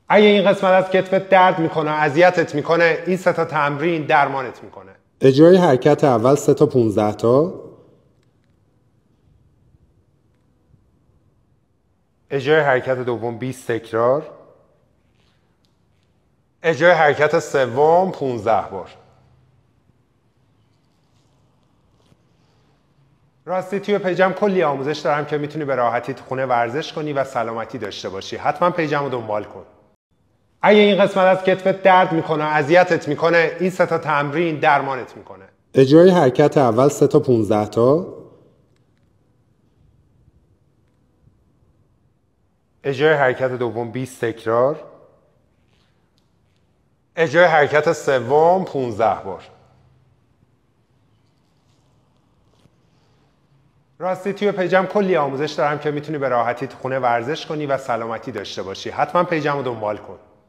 اگه این قسمت از کتفت درد میکنه، اذیتت میکنه، این 3 تا تمرین درمانت میکنه. اجرای حرکت اول 3 تا 15 تا. اجرای حرکت دوم 20 تکرار. اجرای حرکت سوم 15 بار. راستی توی پیجم کلی آموزش دارم که میتونی به راحتی تو خونه ورزش کنی و سلامتی داشته باشی. حتما پیجم رو دنبال کن. اگه این قسمت از کتفت درد میکنه، اذیتت میکنه، این 3 تا تمرین درمانت میکنه. اجرای حرکت اول 3 تا 15 تا. اجرای حرکت دوم 20 تکرار. اجرای حرکت سوم 15 بار. راستی توی پیجم کلی آموزش دارم که میتونی به راحتی تو خونه ورزش کنی و سلامتی داشته باشی. حتما پیجم رو دنبال کن.